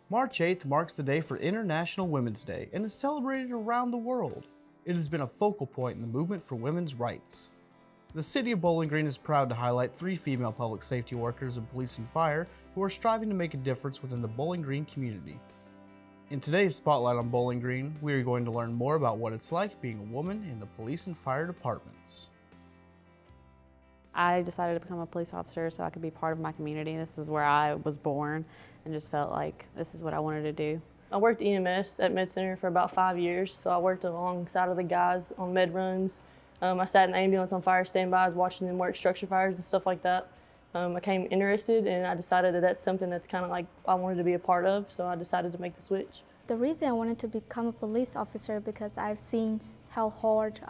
March 8th marks the day for International Women's Day and is celebrated around the world. It has been a focal point in the movement for women's rights. The City of Bowling Green is proud to highlight 3 female public safety workers in police and fire who are striving to make a difference within the Bowling Green community. In today's Spotlight on Bowling Green, we are going to learn more about what it's like being a woman in the police and fire departments. I decided to become a police officer so I could be part of my community. This is where I was born and just felt like this is what I wanted to do. I worked EMS at Med Center for about 5 years, so I worked alongside of the guys on med runs. I sat in the ambulance on fire standbys, watching them work structure fires and stuff like that. I became interested and I decided that that's something that's kind of like I wanted to be a part of, so I decided to make the switch. The reason I wanted to become a police officer because I've seen how hard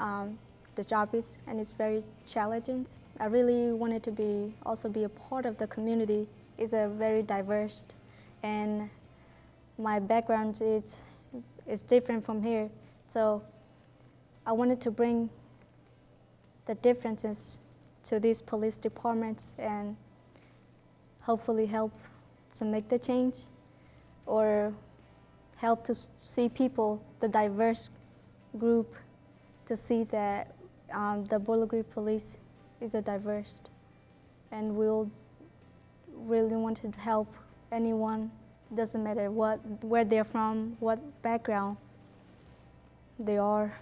the job is, and it's very challenging. I really wanted to also be a part of the community. It's a very diverse, and my background is different from here. So I wanted to bring the differences to these police departments and hopefully help to make the change or help to see people, the diverse group, to see that the Bowling Green Police is a diverse, and we'll really want to help anyone. Doesn't matter where they're from, what background they are.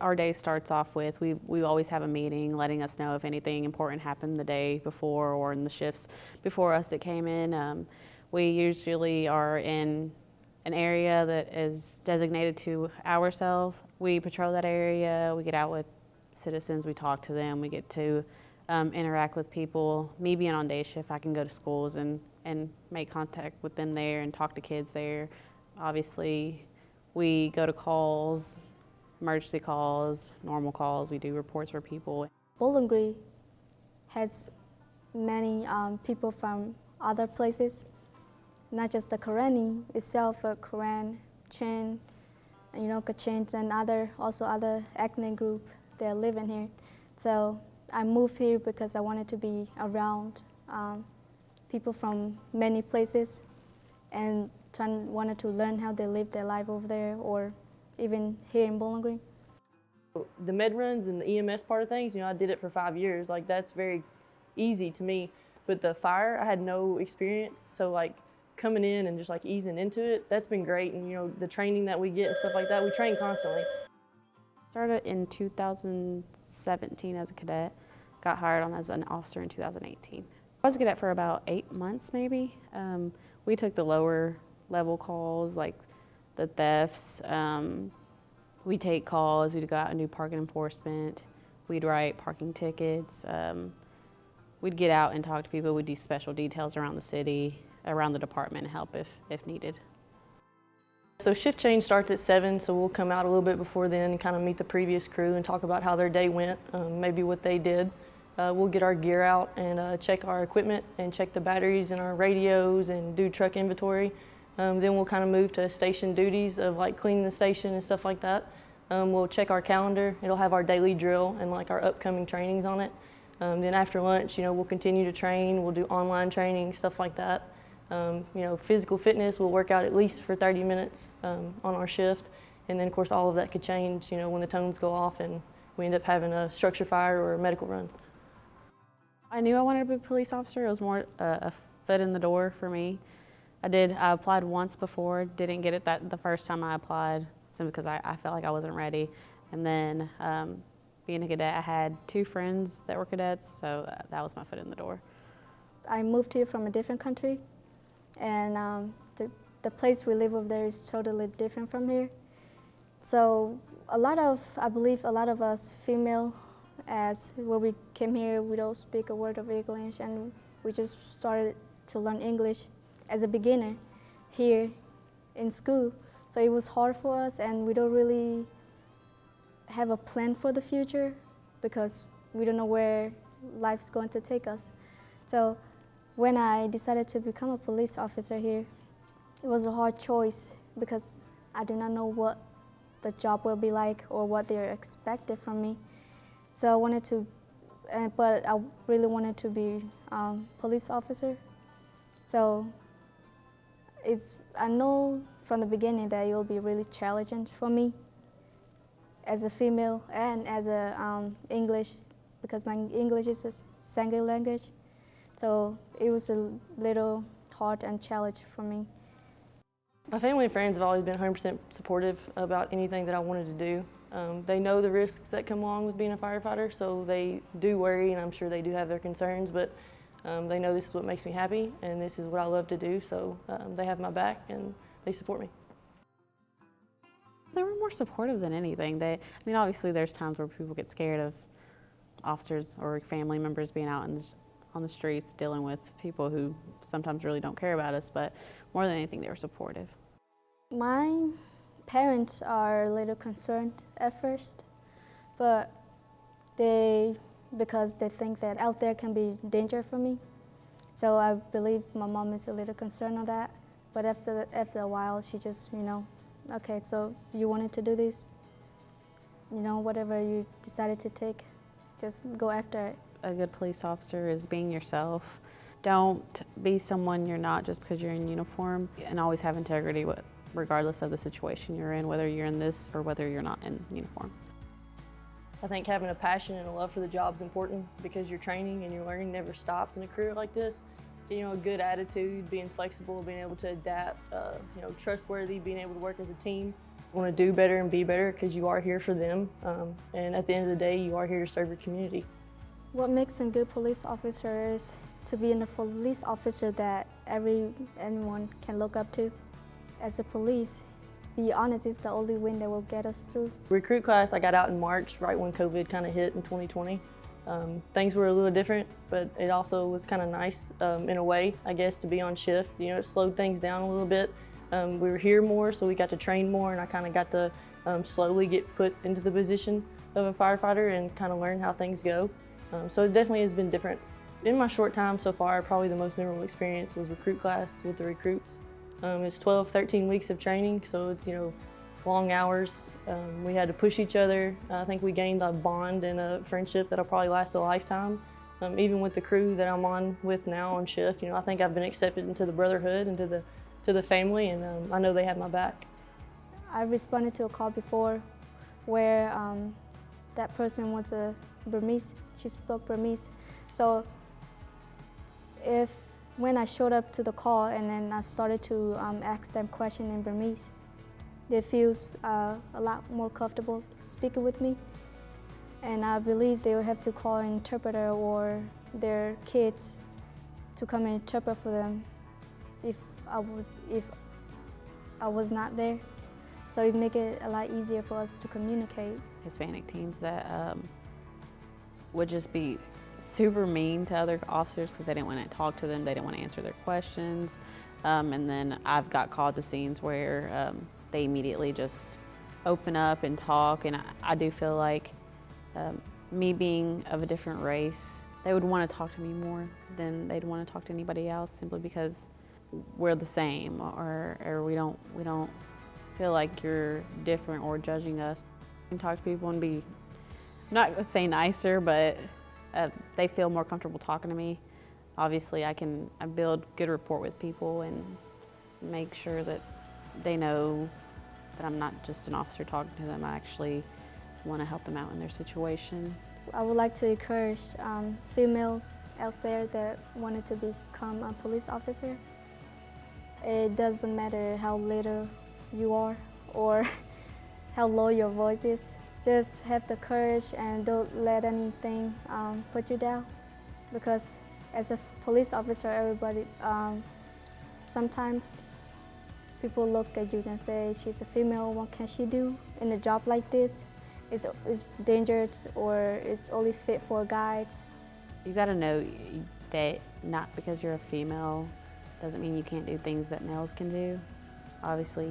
Our day starts off with, we always have a meeting letting us know if anything important happened the day before or in the shifts before us that came in. We usually are in an area that is designated to ourselves. We patrol that area, we get out with citizens, we talk to them, we get to interact with people. Me being on day shift, I can go to schools and make contact with them there and talk to kids there. Obviously, we go to calls, emergency calls, normal calls, we do reports for people. Bowling Green has many people from other places, not just the Karenni itself, Karen, Chin, Kachins, and other ethnic group that are living here. So I moved here because I wanted to be around people from many places and wanted to learn how they live their life over there or even here in Bowling Green. The med runs and the EMS part of things, I did it for 5 years. Like, that's very easy to me. But the fire, I had no experience, so like coming in and just like easing into it, that's been great. And the training that we get and stuff like that, we train constantly. Started in 2017 as a cadet, got hired on as an officer in 2018. I was a cadet for about 8 months maybe. We took the lower level calls like the thefts. We take calls, we'd go out and do parking enforcement, we'd write parking tickets, we'd get out and talk to people, we'd do special details around the city, around the department and help if needed. So shift change starts at 7, so we'll come out a little bit before then and kind of meet the previous crew and talk about how their day went, maybe what they did. We'll get our gear out and check our equipment and check the batteries in our radios and do truck inventory. Then we'll kind of move to station duties of like cleaning the station and stuff like that. We'll check our calendar. It'll have our daily drill and like our upcoming trainings on it. Then after lunch, we'll continue to train. We'll do online training, stuff like that. Physical fitness, we'll work out at least for 30 minutes on our shift. And then of course all of that could change, when the tones go off and we end up having a structure fire or a medical run. I knew I wanted to be a police officer. It was more a foot in the door for me. I applied once before, didn't get it the first time I applied, simply because I felt like I wasn't ready. And then being a cadet, I had 2 friends that were cadets, so that was my foot in the door. I moved here from a different country, and the place we live over there is totally different from here. So I believe a lot of us female, as when we came here, we don't speak a word of English, and we just started to learn English as a beginner here in school. So it was hard for us, and we don't really have a plan for the future because we don't know where life's going to take us. So when I decided to become a police officer here, it was a hard choice because I do not know what the job will be like or what they're expected from me. So I wanted to, but I really wanted to be police officer. So I know from the beginning that it will be really challenging for me as a female and as a English, because my English is a second language. So it was a little hard and challenge for me. My family and friends have always been 100% supportive about anything that I wanted to do. They know the risks that come along with being a firefighter, so they do worry, and I'm sure they do have their concerns, but they know this is what makes me happy, and this is what I love to do, so they have my back, and they support me. They were more supportive than anything. Obviously there's times where people get scared of officers or family members being out on the streets dealing with people who sometimes really don't care about us, but more than anything, they were supportive. My parents are a little concerned at first, but because they think that out there can be danger for me. So I believe my mom is a little concerned on that. But after a while, she just, okay, so you wanted to do this, whatever you decided to take, just go after it. A good police officer is being yourself. Don't be someone you're not just because you're in uniform, and always have integrity regardless of the situation you're in, whether you're in this or whether you're not in uniform. I think having a passion and a love for the job is important because your training and your learning never stops in a career like this. A good attitude, being flexible, being able to adapt, trustworthy, being able to work as a team. You want to do better and be better because you are here for them, and at the end of the day, you are here to serve your community. What makes a good police officer is to be a police officer that anyone can look up to. As a police, be honest is the only win that will get us through. Recruit class, I got out in March, right when COVID kind of hit in 2020. Things were a little different, but it also was kind of nice in a way, I guess, to be on shift. It slowed things down a little bit. We were here more, so we got to train more, and I kind of got to slowly get put into the position of a firefighter and kind of learn how things go. So it definitely has been different. In my short time so far, probably the most memorable experience was recruit class with the recruits. It's 12, 13 weeks of training, so it's, long hours. We had to push each other. I think we gained a bond and a friendship that'll probably last a lifetime. Even with the crew that I'm on with now on shift, I think I've been accepted into the brotherhood and to the family, and I know they have my back. I responded to a call before where that person was a Burmese. She spoke Burmese. So when I showed up to the call and then I started to ask them questions in Burmese, they feel a lot more comfortable speaking with me. And I believe they will have to call an interpreter or their kids to come and interpret for them if I was not there. So it make it a lot easier for us to communicate. Hispanic teens that would just be super mean to other officers because they didn't want to talk to them, they didn't want to answer their questions. And then I've got called to scenes where they immediately just open up and talk, and I do feel like me being of a different race, they would want to talk to me more than they'd want to talk to anybody else, simply because we're the same, or we don't feel like you're different or judging us. I can talk to people and be, not gonna say nicer, but they feel more comfortable talking to me. Obviously, I build good rapport with people and make sure that they know that I'm not just an officer talking to them. I actually want to help them out in their situation. I would like to encourage females out there that wanted to become a police officer. It doesn't matter how little you are or how low your voice is. Just have the courage and don't let anything put you down, because as a police officer, everybody, sometimes people look at you and say, she's a female, what can she do in a job like this? It's dangerous, or it's only fit for guys. You gotta know that not because you're a female doesn't mean you can't do things that males can do. Obviously,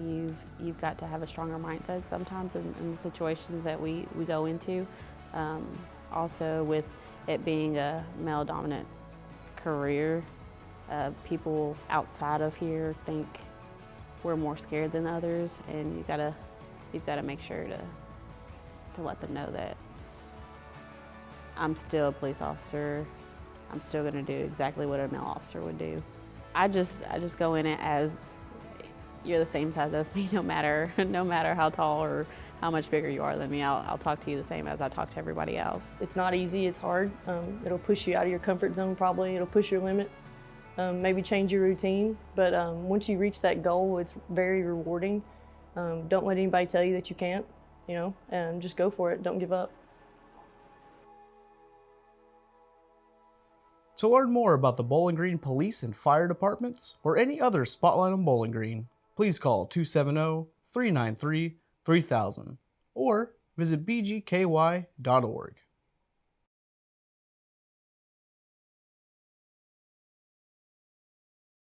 you've got to have a stronger mindset sometimes in the situations that we go into. Also, with it being a male-dominant career, people outside of here think we're more scared than others, and you've got to make sure to let them know that I'm still a police officer. I'm still going to do exactly what a male officer would do. I just go in it as you're the same size as me, no matter how tall or how much bigger you are than me. I'll talk to you the same as I talk to everybody else. It's not easy, it's hard. It'll push you out of your comfort zone probably, it'll push your limits, maybe change your routine, but once you reach that goal, it's very rewarding. Don't let anybody tell you that you can't, and just go for it, don't give up. To learn more about the Bowling Green Police and Fire Departments or any other Spotlight on Bowling Green, please call 270-393-3000 or visit bgky.org.